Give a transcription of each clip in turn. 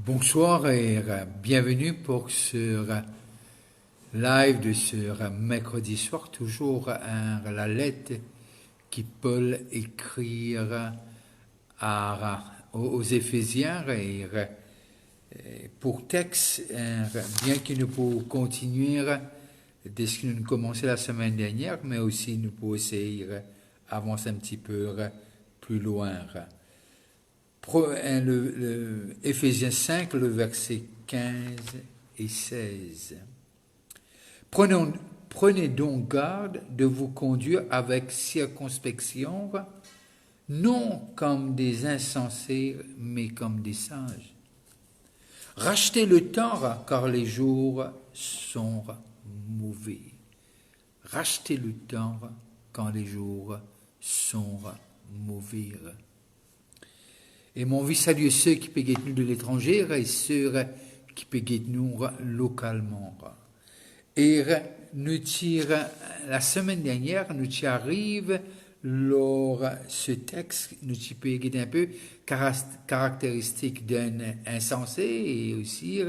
Bonsoir et bienvenue pour ce live de ce mercredi soir, toujours la lettre que Paul écrit aux Éphésiens et pour texte, bien que nous pouvons continuer dès ce que nous avons commencé la semaine dernière, mais aussi nous pouvons essayer d'avancer un petit peu plus loin. Éphésiens 5, le verset 15 et 16. Prenez donc garde de vous conduire avec circonspection, non comme des insensés, mais comme des sages. Rachetez le temps, car les jours sont mauvais. Rachetez le temps, quand les jours sont mauvais. Et mon vie salue ceux qui payent nous de l'étranger et ceux qui payent nous localement. Et nous tire, la semaine dernière, nous y arrive, lors ce texte, nous y payons un peu caractéristique d'un insensé et aussi,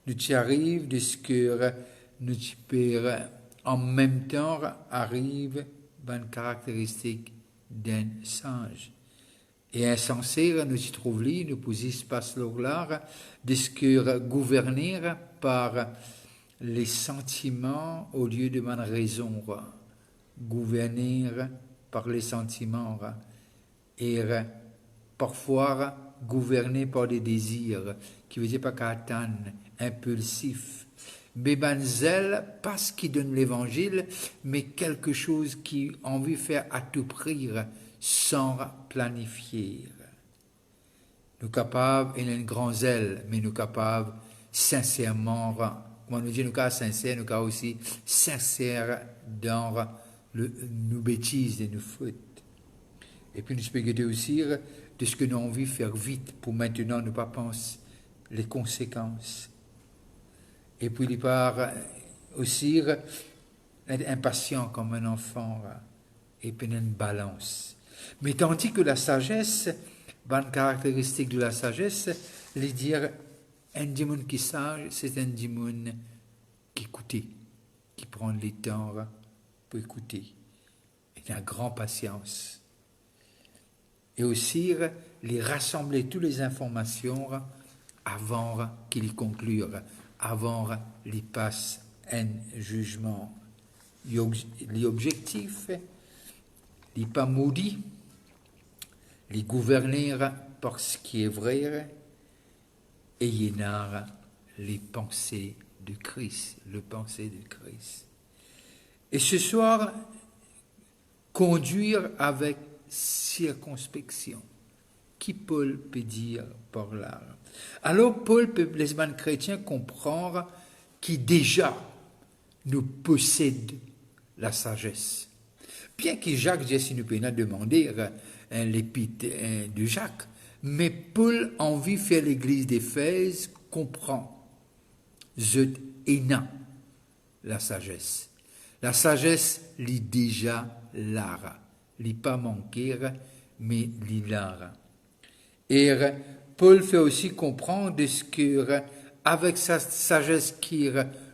nous y arrive de ce que nous y payons en même temps arrive une caractéristique d'un sage. Et insensé, nous y trouvons, nous pouvons passer là, de ce que gouverner par les sentiments au lieu de ma raison. Gouverner par les sentiments et parfois gouverner par des désirs, qui veut dire pas qu'attendre, impulsif. Béban zèle, pas ce qui donne l'évangile, mais quelque chose qui a envie de faire à tout prix, sans planifier. Nous capables, il y a un grand zèle, mais nous capables sincèrement, quand nous disons nous cas sincères, nous cas aussi sincères dans nos bêtises et nos fautes. Et puis nous pouvons aussi de ce que nous avons envie de faire vite pour maintenant ne pas penser les conséquences. Et puis il part aussi être impatient comme un enfant et puis une balance. Mais tandis que la sagesse, bonne caractéristique de la sagesse, c'est dire un démon qui est sage, c'est un démon qui écoute, qui prend le temps pour écouter, et a grande patience. Et aussi, les rassembler toutes les informations avant qu'il conclure, avant qu'il passe un jugement. L'objectif, il n'est pas maudit, les gouverner par ce qui est vrai, et il y a les pensées de Christ, le pensée de Christ. Et ce soir, conduire avec circonspection. Qui Paul peut dire par là? Alors Paul peut les chrétiens comprendre qui déjà nous possède la sagesse. Bien que Jacques Jesse nous peut demander l'épître de Jacques, mais Paul a envie de faire l'église d'Éphèse comprend zut ena la sagesse. La sagesse lit déjà l'art, lit pas manquer, mais lit l'art. Et Paul fait aussi comprendre de ce que avec sa sagesse qui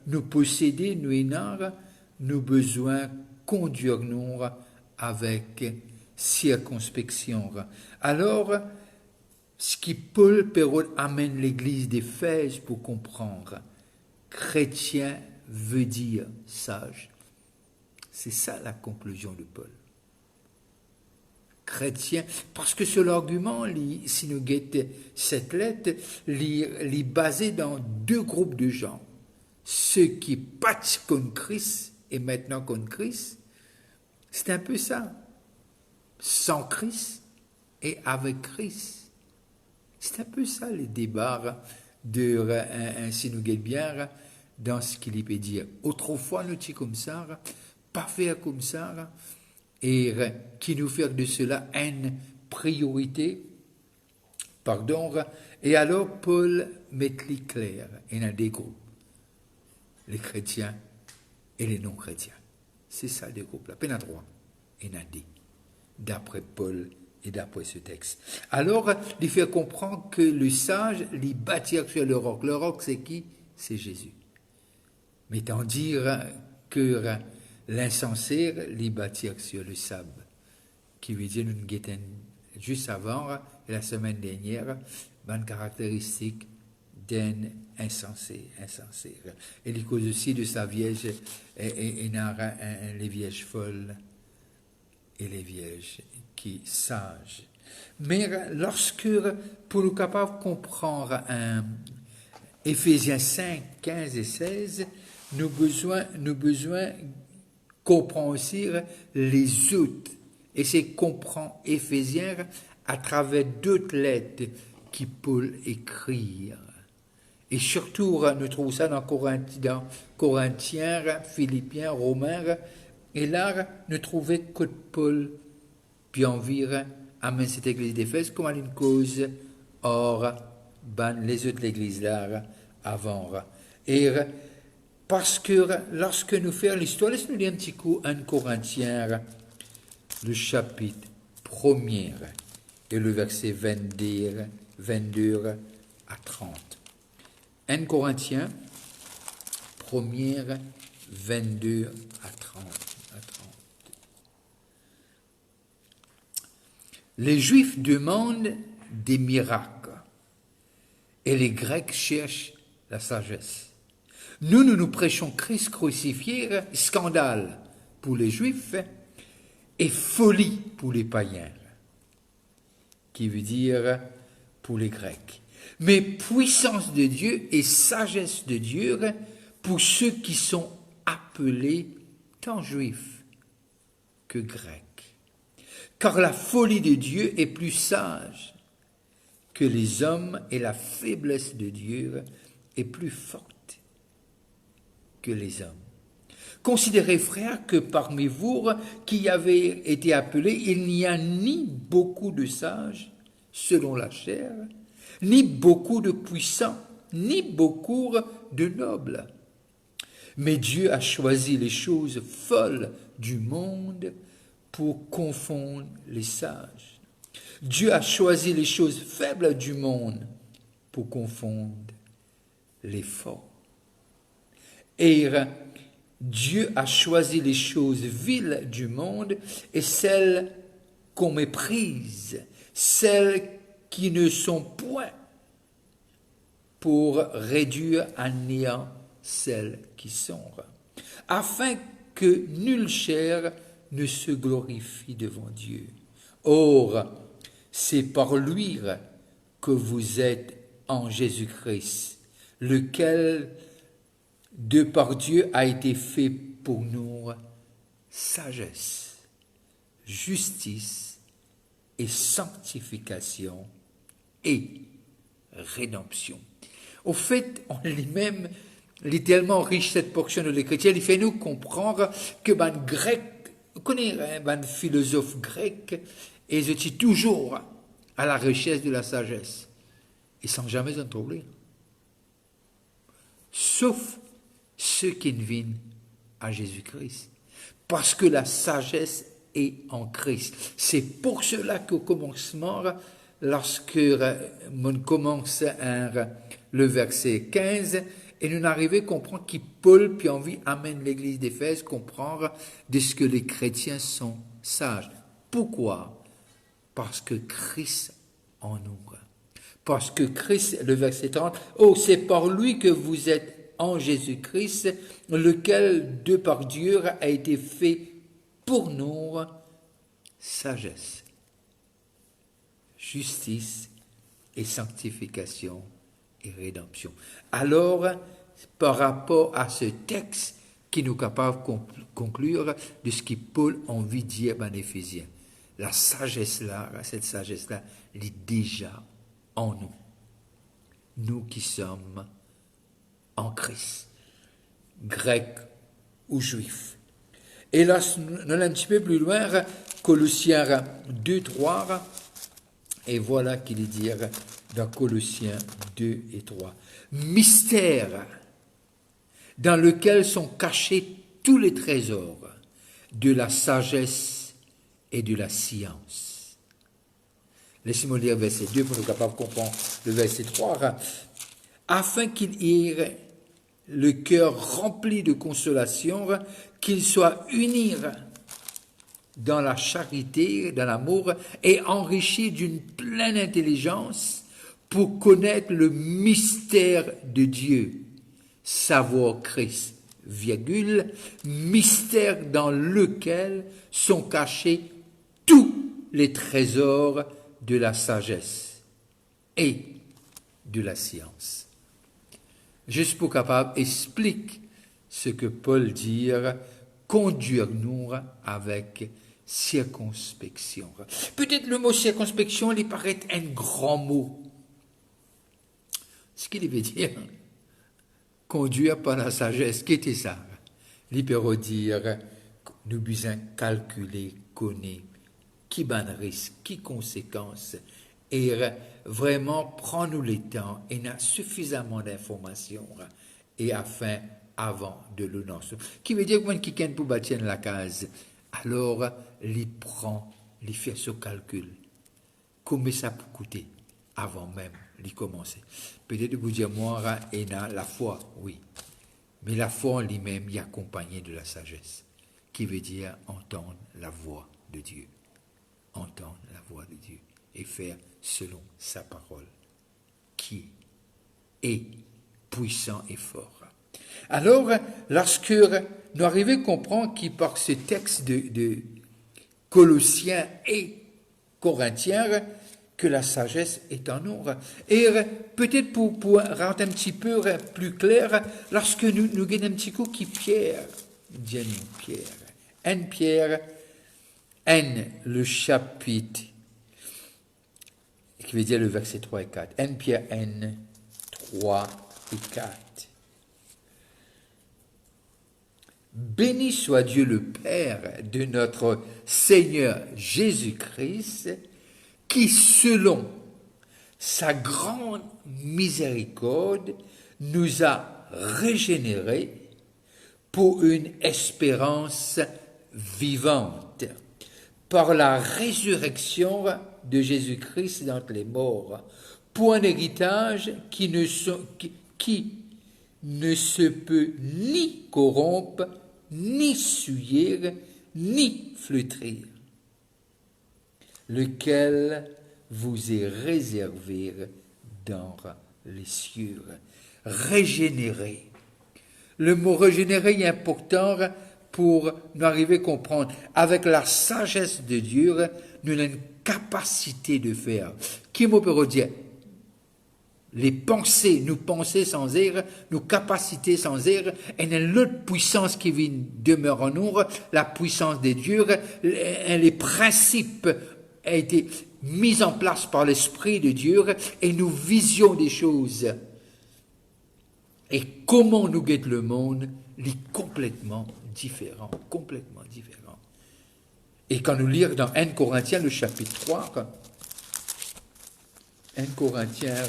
nous possédait, nous enard, nous besoin conduire nous avec circonspection. Alors, ce qui Paul amène l'église d'Éphèse pour comprendre, chrétien veut dire sage. C'est ça la conclusion de Paul. Chrétien, parce que sur l'argument, si nous guettons cette lettre, est basé dans deux groupes de gens. Ceux qui patchent contre Christ et maintenant contre Christ, c'est un peu ça. Sans Christ et avec Christ. C'est un peu ça les débats si nous guettons bien dans ce qu'il peut dire. Autrefois, nous étions comme ça, pas faire comme ça, et qui nous fait de cela une priorité, et alors Paul met les clairs, il y a des groupes, les chrétiens et les non-chrétiens. C'est ça des groupes, là, il y en a trois, il y en a des, d'après Paul et d'après ce texte. Alors, il fait comprendre que le sage, il bâtit sur le roc. Le roc, c'est qui? C'est Jésus. Mais tandis que l'insensé, il bâtit sur le sable, qui veut dire, nous guettons juste avant, la semaine dernière, une caractéristique d'un insensé. Et il cause aussi de sa vierge, et les vierges folles et les vierges qui sages. Mais lorsque, pour nous capables de comprendre Éphésiens 5, 15 et 16, nous besoin comprendre aussi les autres. Et c'est comprendre Éphésiens à travers d'autres lettres qui Paul écrit. Et surtout, nous trouvons ça dans Corinthiens, Philippiens, Romains. Et là, nous trouvons que Paul, puis environ, amène cette église d'Éphèse comme une cause, or, les autres églises là, avant. Et parce que lorsque nous faisons l'histoire, laisse-nous lire un petit coup 1 Corinthiens, le chapitre 1er, et le verset 22 à 30. 1 Corinthiens, 1er, 22 à 30. Les Juifs demandent des miracles et les Grecs cherchent la sagesse. Nous prêchons Christ crucifié, scandale pour les Juifs et folie pour les païens, qui veut dire pour les Grecs. Mais puissance de Dieu et sagesse de Dieu pour ceux qui sont appelés tant juifs que grecs. Car la folie de Dieu est plus sage que les hommes et la faiblesse de Dieu est plus forte que les hommes. Considérez, frères, que parmi vous qui avez été appelés, il n'y a ni beaucoup de sages selon la chair, ni beaucoup de puissants, ni beaucoup de nobles. Mais Dieu a choisi les choses folles du monde pour confondre les sages. Dieu a choisi les choses faibles du monde pour confondre les forts. Et Dieu a choisi les choses viles du monde et celles qu'on méprise, celles qui ne sont point, pour réduire à néant celles qui sont, afin que nulle chair ne se glorifie devant Dieu. Or, c'est par lui que vous êtes en Jésus-Christ, lequel, de par Dieu, a été fait pour nous sagesse, justice et sanctification et rédemption. Au fait, on est même littéralement riche cette portion de l'Écriture. Il fait nous comprendre que grec, vous connaissez un philosophe grec, et je suis toujours à la recherche de la sagesse, et sans jamais en trouver. Sauf ceux qui ne viennent à Jésus-Christ. Parce que la sagesse est en Christ. C'est pour cela qu'au commencement, lorsque on commence le verset 15, et nous arrivons à comprendre que Paul, puis envie, amène l'église d'Éphèse à comprendre de ce que les chrétiens sont sages. Pourquoi? Parce que Christ en nous. Parce que Christ, le verset 30, c'est par lui que vous êtes en Jésus-Christ, lequel, de par Dieu, a été fait pour nous sagesse, justice et sanctification et rédemption. Alors, par rapport à ce texte qui nous est capable de conclure de ce que Paul a envie de dire en Éphésiens, la sagesse-là, cette sagesse-là, elle est déjà en nous. Nous qui sommes en Christ, grecs ou juifs. Et là, nous allons un petit peu plus loin, Colossiens 2, 3, et voilà qu'il est dit dans Colossiens 2 et 3. Mystère dans lequel sont cachés tous les trésors de la sagesse et de la science. Laissez-moi lire verset 2 pour nous capables de comprendre le verset 3. Afin qu'il ait le cœur rempli de consolation, qu'il soit uni dans la charité, dans l'amour, et enrichi d'une pleine intelligence pour connaître le mystère de Dieu, savoir Christ, virgule, mystère dans lequel sont cachés tous les trésors de la sagesse et de la science. Juste pour capable explique ce que Paul dit, conduire-nous avec circonspection. Peut-être le mot circonspection lui paraît un grand mot. Ce qu'il veut dire, conduire par la sagesse, qu'était ça? Il peut dire, nous besoin calculer, connaître, qui ban risque, qui conséquences, et vraiment prendre le temps et a suffisamment d'informations et afin avant de le lancer. Qui veut dire que quelqu'un pour bâtir la case, alors il prend, il fait ce calcul. Combien ça peut coûter avant même de commencer. Peut-être vous dire, moi, et la foi, oui. Mais la foi en lui-même est accompagnée de la sagesse, qui veut dire entendre la voix de Dieu. Entendre la voix de Dieu et faire selon sa parole, qui est puissant et fort. Alors, lorsque nous arrivons à comprendre qu'il par ce texte de Colossiens et Corinthiens, que la sagesse est en nous. Et peut-être pour rendre un petit peu plus clair, lorsque nous gagnons un petit coup qui Pierre, Pierre, N, le chapitre, qui veut dire le verset 3 et 4. Pierre N, 3 et 4. Béni soit Dieu le Père de notre Seigneur Jésus-Christ, qui, selon sa grande miséricorde, nous a régénérés pour une espérance vivante, par la résurrection de Jésus-Christ d'entre les morts, pour un héritage qui ne se peut ni corrompre, ni souillir, ni flétrir, lequel vous est réservé dans les cieux. Régénérer. Le mot régénérer est important pour nous arriver à comprendre. Avec la sagesse de Dieu, nous avons une capacité de faire. Qui me peut dire? Les pensées, nous penser sans erre, nos capacités sans erre, et l'autre puissance qui vient demeure en nous, la puissance de Dieu, les principes ont été mis en place par l'Esprit de Dieu, et nous visions des choses. Et comment nous guette le monde, est complètement différent, Et quand nous lisons dans 1 Corinthiens, le chapitre 3, 1 Corinthiens,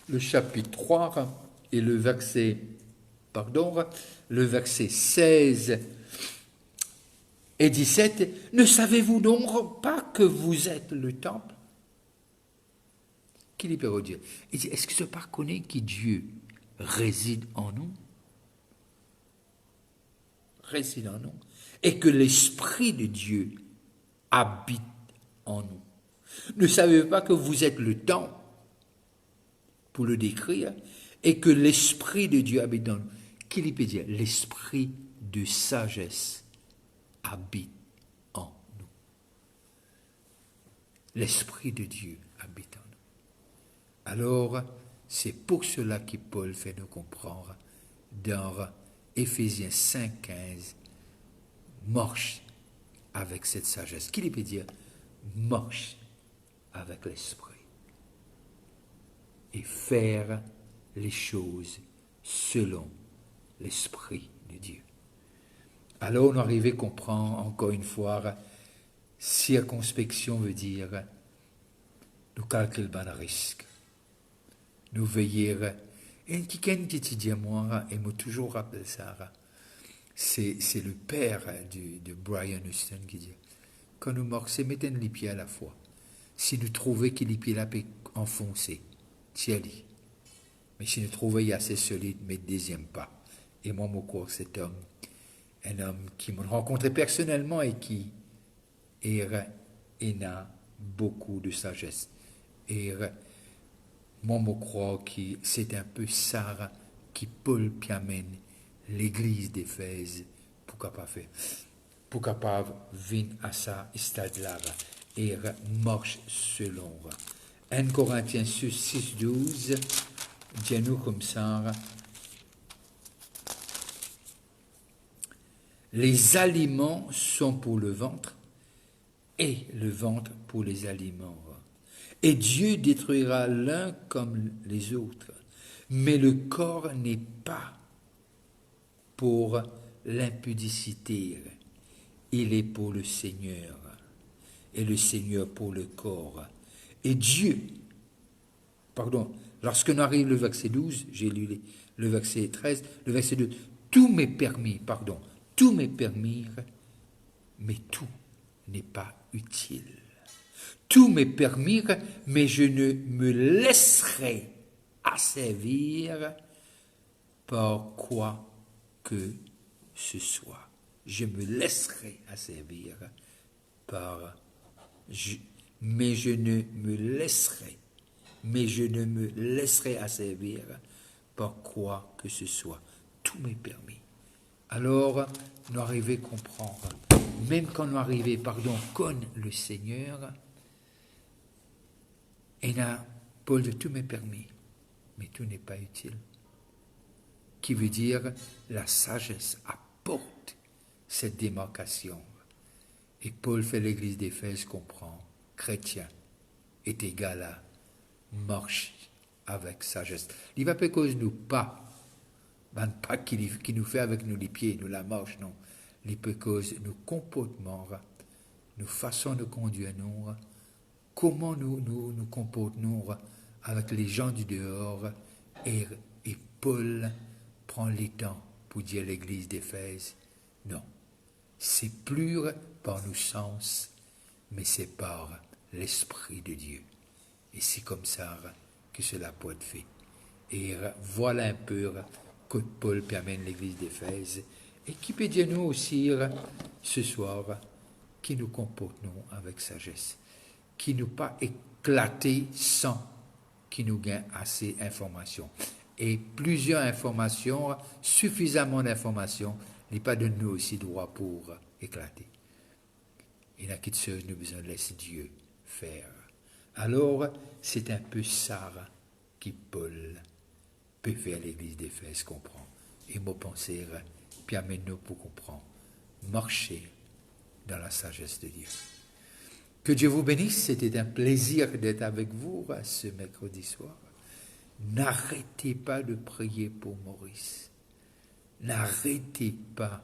le chapitre 3 et le verset 16 et 17, ne savez-vous donc pas que vous êtes le temple? Qu'il peut dire? Il dit, est-ce que ce pas connaît que Dieu réside en nous? Réside en nous. Et que l'Esprit de Dieu habite en nous. Ne savez-vous pas que vous êtes le temple, pour le décrire, et que l'Esprit de Dieu habite dans nous? Qu'il peut dire? L'Esprit de sagesse habite en nous. L'Esprit de Dieu habite en nous. Alors, c'est pour cela que Paul fait nous comprendre dans Éphésiens 5,15, marche avec cette sagesse. Qu'il peut dire? Marche avec l'Esprit. Et faire les choses selon l'Esprit de Dieu. Alors on arrive à comprendre encore une fois, circonspection veut dire nous calculer le risque, nous veiller. Et quelqu'un qui dit à moi, et moi toujours rappelle ça, c'est le père de Brian Houston qui dit, quand nous marchons, mettons les pieds à la fois. si nous trouvons qu'il est là enfoncé, tiens-lui. Mais si nous trouvons assez solide, mais deuxième pas. Et moi, mon corps, cet homme, un homme qui m'a rencontré personnellement et qui a beaucoup de sagesse. Et moi, je crois que c'est un peu ça qui Paul amène l'église d'Éphèse pour capable venir à ça stade-là et marche selon. 1 Corinthiens 6, 12, dis-nous comme ça. Les aliments sont pour le ventre et le ventre pour les aliments. Et Dieu détruira l'un comme les autres. Mais le corps n'est pas pour l'impudicité. Il est pour le Seigneur. Et le Seigneur pour le corps. Et Dieu, lorsque nous arrive le verset 12, j'ai lu le verset 13, le verset 2, tout m'est permis, mais tout n'est pas utile. Tout m'est permis, mais je ne me laisserai asservir par quoi que ce soit. Je me laisserai asservir mais je ne me laisserai asservir par quoi que ce soit. Tout m'est permis. Alors, nous arrivons à comprendre, même quand nous arrivons, connaître le Seigneur, et là, Paul dit, tout m'est permis, mais tout n'est pas utile. Qui veut dire, la sagesse apporte cette démarcation. Et Paul fait l'église d'Éphèse comprend, chrétien est égal à marche avec sagesse. Il va pas cause nous pas qui nous fait avec nous les pieds, nous la marche, non. Il peut cause nos comportements, nos façons de conduire nous, comment nous comportons avec les gens du dehors. Et Paul prend les temps pour dire à l'église d'Éphèse, non, c'est plus par nos sens, mais c'est par l'Esprit de Dieu. Et c'est comme ça que cela peut être fait. Et voilà un peu que Paul permet l'église d'Éphèse et qui peut dire nous aussi ce soir qui nous comportons avec sagesse, qui nous pas éclater sans qui nous gagne assez d'informations. Et plusieurs informations, suffisamment d'informations, n'est pas de nous aussi droit pour éclater. Il y a qui de nous besoin de laisser Dieu faire. Alors, c'est un peu ça qui Paul peut faire l'église d'Éphèse comprend. Et mon penser, puis amène-nous pour comprendre. Marcher dans la sagesse de Dieu. Que Dieu vous bénisse, c'était un plaisir d'être avec vous ce mercredi soir. N'arrêtez pas de prier pour Maurice. N'arrêtez pas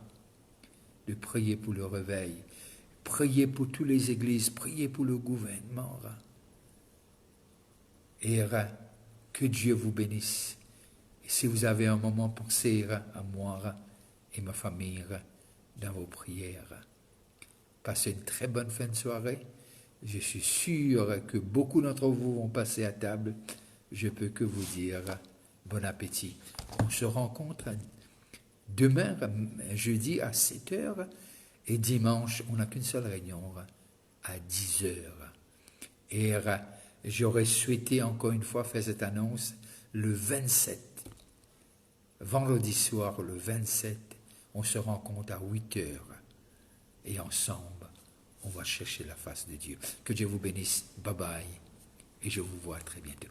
de prier pour le réveil. Priez pour toutes les églises, priez pour le gouvernement. Et que Dieu vous bénisse. Et si vous avez un moment, pensez à moi et ma famille dans vos prières. Passez une très bonne fin de soirée. Je suis sûr que beaucoup d'entre vous vont passer à table. Je peux que vous dire bon appétit. On se rencontre demain, jeudi à 7h, et dimanche, on n'a qu'une seule réunion à 10h. Et j'aurais souhaité encore une fois faire cette annonce le 27. Vendredi soir, le 27, on se rencontre à 8h. Et ensemble, on va chercher la face de Dieu. Que Dieu vous bénisse. Bye bye. Et je vous vois très bientôt.